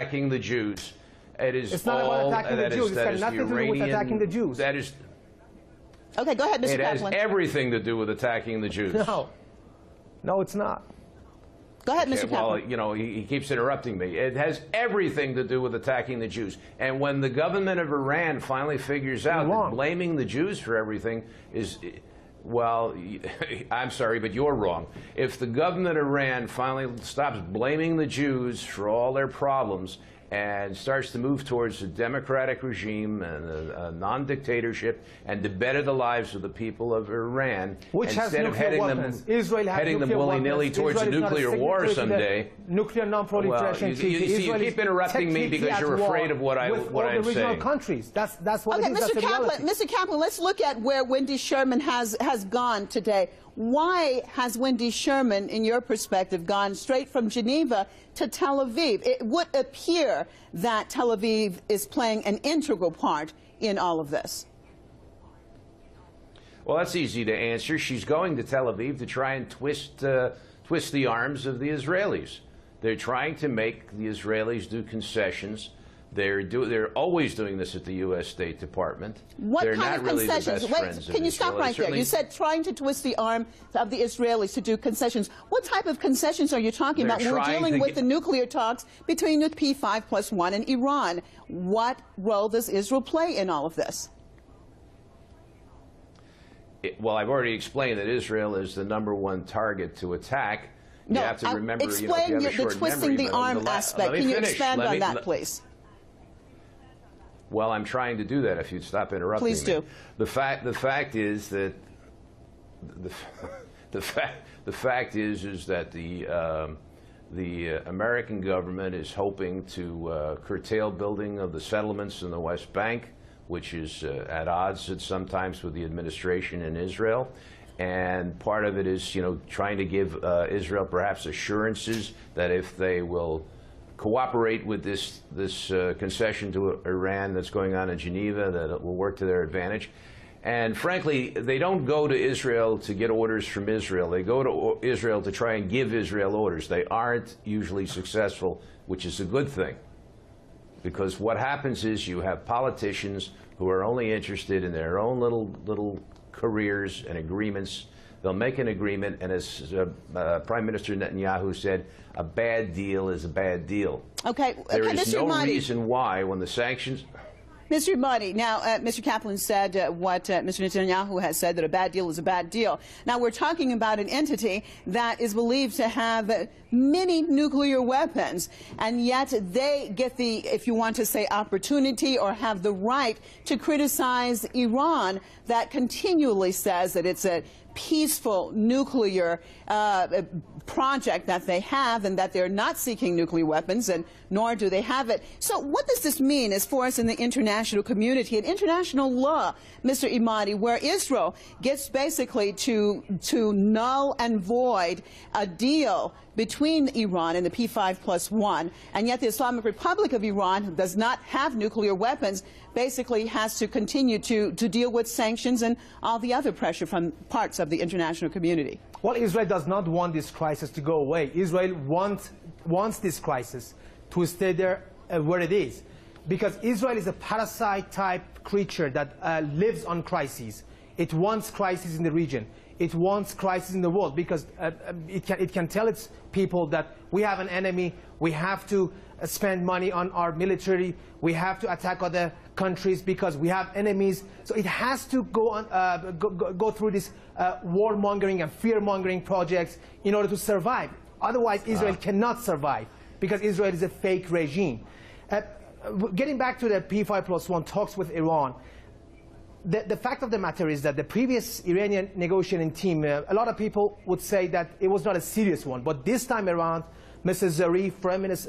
attacking the Jews. It is It's not about attacking the Jews. It's got nothing to do with attacking the Jews. That is. Okay, go ahead, Mr. It has Kaplan. everything to do with attacking the Jews. No, it's not. Go ahead, Mr. Okay, well, Kaplan. you know, he keeps interrupting me. It has everything to do with attacking the Jews. And when the government of Iran finally figures out that blaming the Jews for everything is, well, I'm sorry, but you're wrong. If the government of Iran finally stops blaming the Jews for all their problems and starts to move towards a democratic regime and a non-dictatorship and to better the lives of the people of Iran, which instead of heading them willy-nilly towards a nuclear war someday. Nuclear non-proliferation treaty. You keep interrupting me because you're afraid of what I'm saying. With all the regional countries. That's what it is. Mr. Kaplan, Mr. Kaplan, let's look at where Wendy Sherman has gone today. Why has Wendy Sherman, in your perspective, gone straight from Geneva to Tel Aviv? It would appear that Tel Aviv is playing an integral part in all of this. Well, that's easy to answer. She's going to Tel Aviv to try and twist the arms of the Israelis. They're trying to make the Israelis do concessions. They're always doing this at the U.S. State Department. What they're kind not of really concessions? The best friends Can you of stop Israel. right there? You said trying to twist the arm of the Israelis to do concessions. What type of concessions are you talking about when we're dealing with the nuclear talks between the P5+1 and Iran? What role does Israel play in all of this? Well, I've already explained that Israel is the #1 target to attack. No, you have to remember, explain the twisting the arm aspect. Can you expand on that, please? Well, I'm trying to do that if you'd stop interrupting me. Please do. The fact is that the fact is that the American government is hoping to curtail building of the settlements in the West Bank, which is at odds sometimes with the administration in Israel. And part of it is, you know, trying to give Israel perhaps assurances that if they will cooperate with this concession to Iran that's going on in Geneva, that it will work to their advantage. And frankly, they don't go to Israel to get orders from Israel. They go to Israel to try and give Israel orders. They aren't usually successful, which is a good thing. Because what happens is you have politicians who are only interested in their own little careers and agreements. They'll make an agreement, and as Prime Minister Netanyahu said, a bad deal is a bad deal. Okay, there is Mr. no Mahdi. reason why, when the sanctions... Mr. Mahdi, now, Mr. Kaplan said what Mr. Netanyahu has said, that a bad deal is a bad deal. Now, we're talking about an entity that is believed to have many nuclear weapons, and yet they get the, if you want to say, opportunity or have the right to criticize Iran that continually says that it's a peaceful nuclear project that they have and that they're not seeking nuclear weapons, and nor do they have it. So what does this mean as far as in the international community and international law, Mr. Emadi, where Israel gets basically to null and void a deal between Iran and the P5+1, and yet the Islamic Republic of Iran, who does not have nuclear weapons, basically has to continue to deal with sanctions and all the other pressure from parts of the international community? Well, Israel does not want this crisis to go away. Israel wants this crisis to stay there where it is, because Israel is a parasite-type creature that lives on crises. It wants crises in the region. It wants crisis in the world, because it can tell its people that we have an enemy, we have to spend money on our military, we have to attack other countries because we have enemies. So it has to go on, go through this warmongering and fear-mongering projects in order to survive. Otherwise, Israel cannot survive, because Israel is a fake regime. Getting back to the P5+1 talks with Iran, the fact of the matter is that the previous Iranian negotiating team, a lot of people would say that it was not a serious one. But this time around, Mr. Zarif,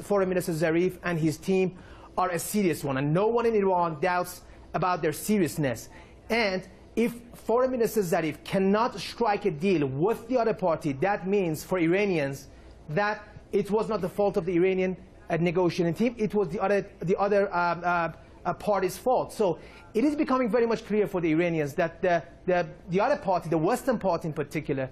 Foreign Minister Zarif and his team are a serious one. And no one in Iran doubts about their seriousness. And if Foreign Minister Zarif cannot strike a deal with the other party, that means for Iranians that it was not the fault of the Iranian negotiating team, it was the other party's fault. So it is becoming very much clear for the Iranians that the other party, the Western party in particular,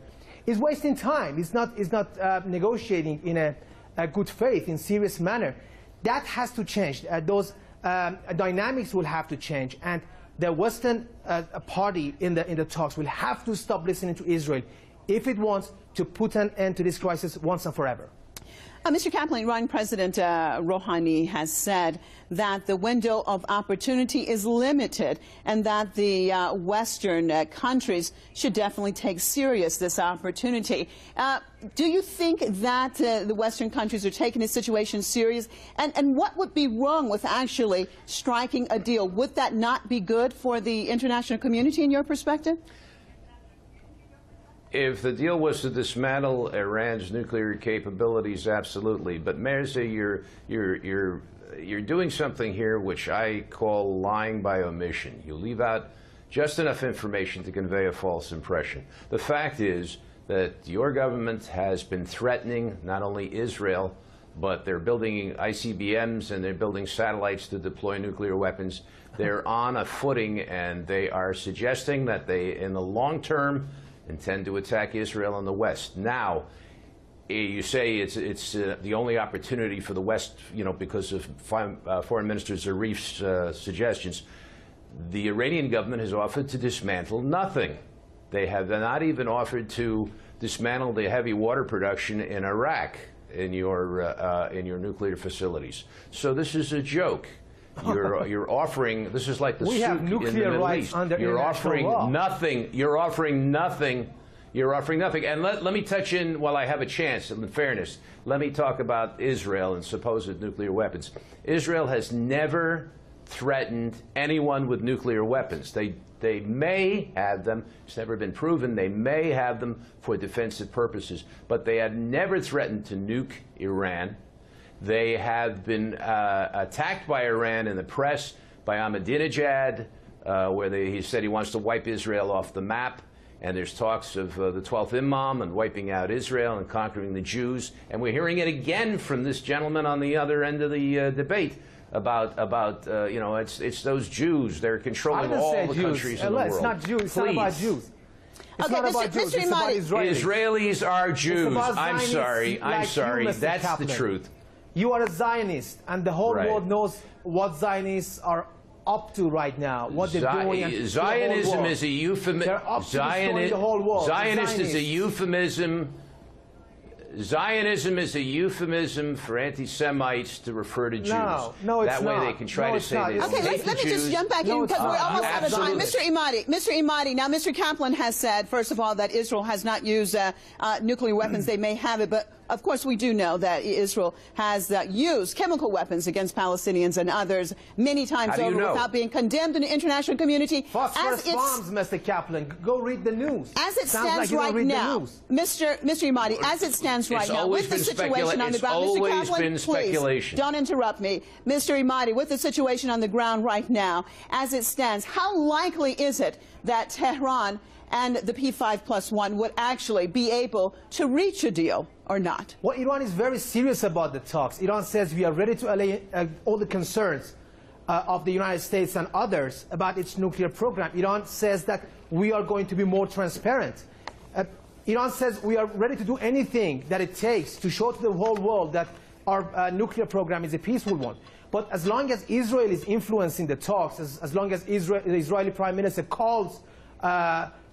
is wasting time. It's not negotiating in a good faith, in serious manner. that has to change. Those dynamics will have to change, and the Western party in the talks will have to stop listening to Israel if it wants to put an end to this crisis once and forever. Mr. Kaplan, Iranian President Rouhani has said that the window of opportunity is limited and that the Western countries should definitely take serious this opportunity. Do you think that the Western countries are taking this situation serious? And what would be wrong with actually striking a deal? Would that not be good for the international community in your perspective? If the deal was to dismantle Iran's nuclear capabilities, absolutely. But Mirza, you're doing something here which I call lying by omission. You leave out just enough information to convey a false impression. The fact is that your government has been threatening not only Israel, but they're building ICBMs and they're building satellites to deploy nuclear weapons. They're on a footing, and they are suggesting that they, in the long term, intend to attack Israel in the West. Now, you say it's the only opportunity for the West, because of Foreign Minister Zarif's suggestions. The Iranian government has offered to dismantle nothing. They have not even offered to dismantle the heavy water production in Iraq in your nuclear facilities. So this is a joke. You're offering, this is like the we have nuclear rights under international law. Nothing. You're offering nothing. You're offering nothing. And let me touch in, while I have a chance, in fairness, let me talk about Israel and supposed nuclear weapons. Israel has never threatened anyone with nuclear weapons. They may have them. It's never been proven. They may have them for defensive purposes. But they have never threatened to nuke Iran. They have been attacked by Iran in the press, by Ahmadinejad, where he said he wants to wipe Israel off the map. And there's talks of the 12th Imam and wiping out Israel and conquering the Jews. And we're hearing it again from this gentleman on the other end of the debate about it's those Jews. They're controlling all the countries in the world. It's not Jews. It's not about Jews. It's not about Jews. Mr. It's about Israelis. Israelis are Jews. I'm sorry. Like I'm sorry. That's Kaplan. the truth. You are a Zionist, and the whole Right. world knows what Zionists are up to right now, what they're doing. And Zionism is a euphemism. They're up to destroying the whole world. Zionist is a Zionists. euphemism. Zionism is a euphemism for anti-Semites to refer to Jews. No, it's that way not. they can try No, to it's say not. they don't Okay, hate the let me just Jews. jump back in because we're almost out of time. absolutely. Mr. Imadi, now Mr. Kaplan has said, first of all, that Israel has not used nuclear weapons. They may have it, but of course we do know that Israel has used chemical weapons against Palestinians and others many times How do you over know? without being condemned in the international community. Phosphorus bombs, Mr. Kaplan. Go read the news. As it Sounds stands like you don't right read now, the news. Mr. Imadi, as it stands right It's now, always with the been situation on the it's ground, Mr. always Kaplan, been please, speculation. don't interrupt me. Mr. Imadi, with the situation on the ground right now, as it stands, how likely is it that Tehran and the P5+1 would actually be able to reach a deal or not? Well, Iran is very serious about the talks. Iran says we are ready to allay all the concerns of the United States and others about its nuclear program. Iran says that we are going to be more transparent. Iran says we are ready to do anything that it takes to show to the whole world that our nuclear program is a peaceful one. But as long as Israel is influencing the talks, as long as the Israeli Prime Minister calls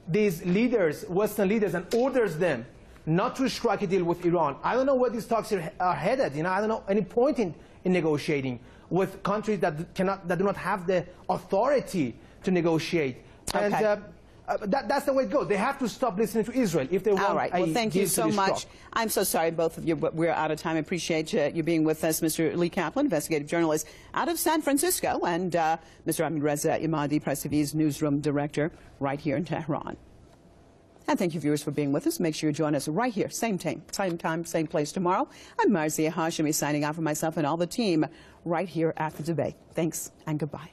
these leaders, Western leaders, and orders them not to strike a deal with Iran, I don't know where these talks are headed. I don't know any point in negotiating with countries that do not have the authority to negotiate. Okay. And that's the way it goes. They have to stop listening to Israel if they want. All right. Well, thank you so much. I'm so sorry, both of you, but we're out of time. I appreciate you being with us, Mr. Lee Kaplan, investigative journalist out of San Francisco, and Mr. Ahmadreza Imadi, Press TV's newsroom director right here in Tehran. And thank you, viewers, for being with us. Make sure you join us right here, same time, same place tomorrow. I'm Marzieh Hashemi signing out for myself and all the team right here at the debate. Thanks and goodbye.